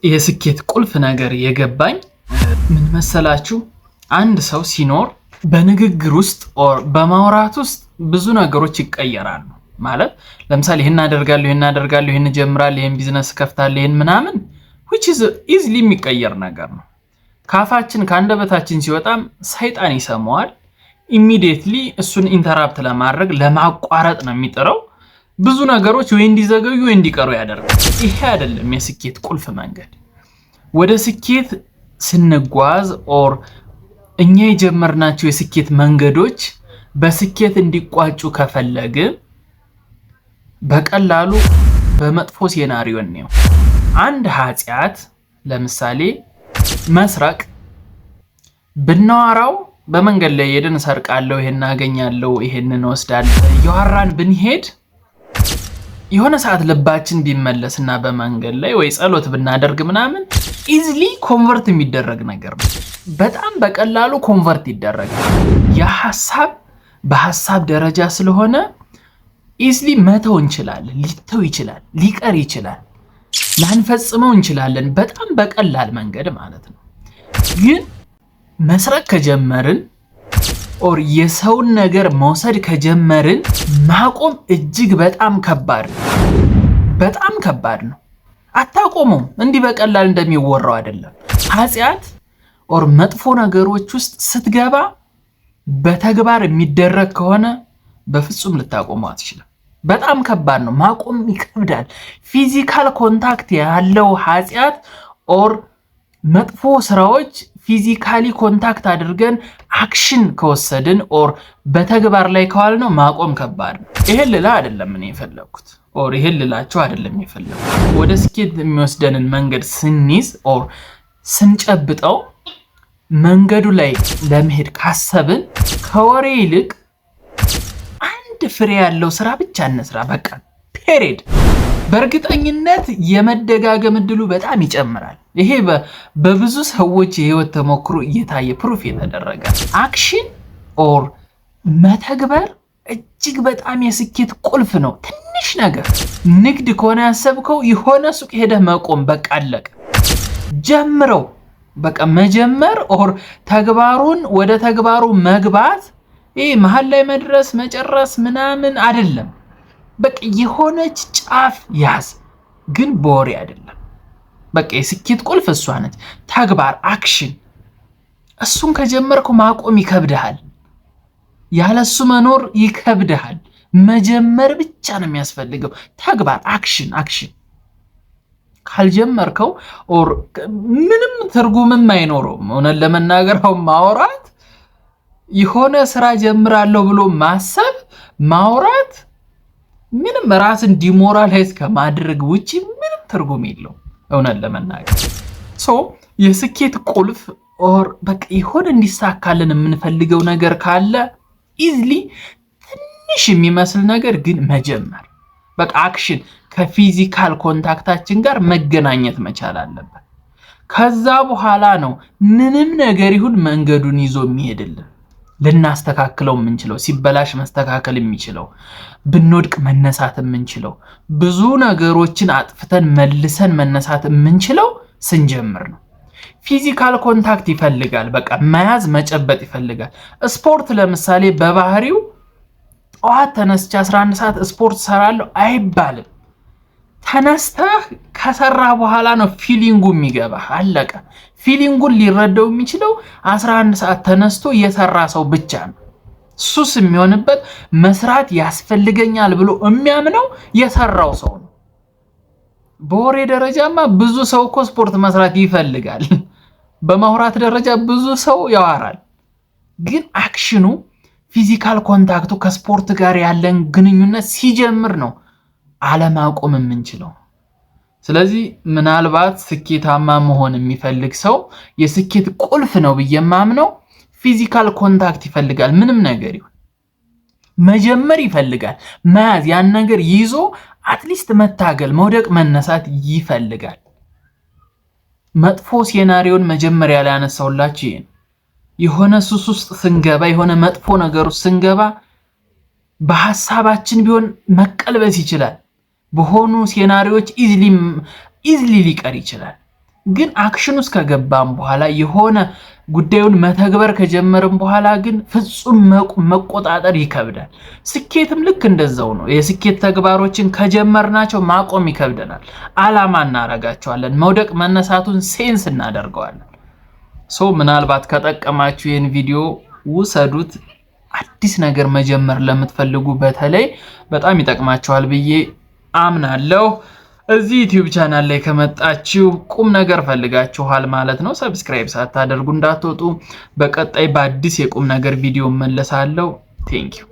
የስኬት ቁልፍ ነገር የገባኝ ምን መሰላችሁ? አንድ ሰው ሲኖር በንግግር ውስጥ ኦር በማውራት ውስጥ ብዙ ነገሮች ይቀየራሉ። ማለት ለምሳሌ ይሄን አደርጋለሁ፣ ይሄን ጀምራለሁ፣ ይሄን ቢዝነስ ከፍታለሁ፣ ይሄን ምናምን which is easily የሚቀየር ነገር ነው። ካፋችን ካንደበታችን ሲወጣም ሰይጣን ይሰማዋል። ኢሚዲየትሊ እሱን ኢንተራፕት ለማድረግ ለማቋረጥ ነው የሚጥረው። ብዙ ነገሮች ወይ እንዲዘገዩ ወይ እንዲቀሩ ያደርጋል። ይሄ አይደለም የስኬት ቁልፍ መንገድ። ወደ ስኬት ስንጓዝ ኦር እኛ የጀመርናቸው የስኬት መንገዶች በስኬት እንዲቋጩ ከፈለግን በቀላሉ በመጥፎ ሴናሪዮ ነው። አንድ ኃጢአት ለምሳሌ መስረቅ ብናወራው በመንገድ ላይ ሄደን ሰርቃለሁ፣ ይሄን አገኛለሁ፣ ይሄንን ወስዳለሁ ያወራን ብንሄድ የሆነ ሰዓት ልባችን ቢመለስና በመንገድ ላይ ወይ ጸሎት ብናደርግ ምናምን ኢዚሊ ኮንቨርት የሚደረግ ነገር ነው። በጣም በቀላሉ ኮንቨርት ይደረጋል። የሐሳብ በሐሳብ ደረጃ ስለሆነ ኢዚሊ መተው እንችላለን። ሊተው ይችላል፣ ሊቀር ይችላል፣ ላንፈጽመው እንችላለን በጣም በቀላል መንገድ ማለት ነው። ግን መስረቅ ከጀመርን ኦር የሰውን ነገር መውሰድ ከጀመርን ማቆም እጅግ በጣም ከባድ ነው። በጣም ከባድ ነው። አታቆሙም። እንዲህ በቀላል እንደሚወራው አይደለም። ኃጢአት ኦር መጥፎ ነገሮች ውስጥ ስትገባ በተግባር የሚደረግ ከሆነ በፍጹም ልታቆመው አትችልም። በጣም ከባድ ነው። ማቆም ይከብዳል። ፊዚካል ኮንታክት ያለው ኃጢአት ኦር መጥፎ ስራዎች ፊዚካሊ ኮንታክት አድርገን አክሽን ከወሰድን ኦር በተግባር ላይ ከዋል ነው ማቆም ከባድ ነው። ይሄን ልላ አይደለም እኔ የፈለኩት ኦር ይሄን ልላችሁ አይደለም የፈለኩት። ወደ ስኬት የሚወስደንን መንገድ ስንይዝ ኦር ስንጨብጠው መንገዱ ላይ ለመሄድ ካሰብን ከወሬ ይልቅ አንድ ፍሬ ያለው ስራ ብቻ እንስራ። በቃ ፔሪድ። በእርግጠኝነት የመደጋገም እድሉ በጣም ይጨምራል። ይሄ በብዙ ሰዎች የህይወት ተሞክሮ እየታየ ፕሩፍ የተደረገ አክሽን ኦር መተግበር እጅግ በጣም የስኬት ቁልፍ ነው። ትንሽ ነገር ንግድ ከሆነ ያሰብከው የሆነ ሱቅ ሄደህ መቆም በቃ አለቀ። ጀምረው በቃ መጀመር ኦር ተግባሩን ወደ ተግባሩ መግባት ይሄ መሃል ላይ መድረስ መጨረስ ምናምን አይደለም። በቃ የሆነች ጫፍ ያዝ፣ ግን በወሬ አይደለም። በቃ የስኬት ቁልፍ እሷ ነች። ተግባር አክሽን። እሱን ከጀመርኩ ማቆም ይከብድሃል። ያለሱ መኖር ይከብድሃል። መጀመር ብቻ ነው የሚያስፈልገው። ተግባር አክሽን ካልጀመርከው ኦር ምንም ትርጉምም አይኖረውም። እውነት ለመናገር ማውራት የሆነ ስራ ጀምራለሁ ብሎ ማሰብ ማውራት ምንም ራስን ዲሞራላይዝ ከማድረግ ውጪ ምንም ትርጉም የለውም። እውነት ለመናገር የስኬት ቁልፍ ኦር በቃ ይሆን እንዲሳካልን የምንፈልገው ነገር ካለ ኢዚሊ ትንሽ የሚመስል ነገር ግን መጀመር በቃ አክሽን ከፊዚካል ኮንታክታችን ጋር መገናኘት መቻል አለበት። ከዛ በኋላ ነው ምንም ነገር ይሁን መንገዱን ይዞ የሚሄድልን ልናስተካክለው የምንችለው፣ ሲበላሽ መስተካከል የሚችለው፣ ብንወድቅ መነሳት የምንችለው፣ ብዙ ነገሮችን አጥፍተን መልሰን መነሳት የምንችለው ስንጀምር ነው። ፊዚካል ኮንታክት ይፈልጋል። በቃ መያዝ መጨበጥ ይፈልጋል። ስፖርት ለምሳሌ በባህሪው ጠዋት ተነስቼ 11 ሰዓት ስፖርት ሰራለሁ አይባልም። ተነስተህ ከሰራ በኋላ ነው ፊሊንጉ የሚገባህ። አለቀ። ፊሊንጉን ሊረዳው የሚችለው 11 ሰዓት ተነስቶ የሰራ ሰው ብቻ ነው። ሱስ የሚሆንበት መስራት ያስፈልገኛል ብሎ የሚያምነው የሰራው ሰው ነው። በወሬ ደረጃማ ብዙ ሰው እኮ ስፖርት መስራት ይፈልጋል። በማውራት ደረጃ ብዙ ሰው ያወራል። ግን አክሽኑ ፊዚካል ኮንታክቱ ከስፖርት ጋር ያለን ግንኙነት ሲጀምር ነው አለማቆም የምንችለው። ስለዚህ ምናልባት ስኬታማ መሆን የሚፈልግ ሰው የስኬት ቁልፍ ነው ብዬ የማምነው ፊዚካል ኮንታክት ይፈልጋል። ምንም ነገር ይሁን መጀመር ይፈልጋል። መያዝ ያን ነገር ይዞ አትሊስት መታገል፣ መውደቅ መነሳት ይፈልጋል። መጥፎ ሴናሪዮን መጀመሪያ ላይ ያነሳውላችሁ ይሄን የሆነ ሱስ ውስጥ ስንገባ የሆነ መጥፎ ነገር ውስጥ ስንገባ በሐሳባችን ቢሆን መቀልበስ ይችላል። በሆኑ ሴናሪዮች ኢዚሊ ሊቀር ይችላል። ግን አክሽን ውስጥ ከገባን በኋላ የሆነ ጉዳዩን መተግበር ከጀመርን በኋላ ግን ፍጹም መቆጣጠር ይከብዳል። ስኬትም ልክ እንደዛው ነው። የስኬት ተግባሮችን ከጀመርናቸው ማቆም ይከብደናል። አላማ እናረጋቸዋለን። መውደቅ መነሳቱን ሴንስ እናደርገዋለን። ምናልባት ከጠቀማችሁ ይህን ቪዲዮ ውሰዱት። አዲስ ነገር መጀመር ለምትፈልጉ በተለይ በጣም ይጠቅማችኋል ብዬ አምናለሁ። እዚህ ዩቲዩብ ቻናል ላይ ከመጣችሁ ቁም ነገር ፈልጋችኋል ማለት ነው። ሰብስክራይብ ሳታደርጉ እንዳትወጡ። በቀጣይ በአዲስ የቁም ነገር ቪዲዮ መለሳለሁ። ቴንኪው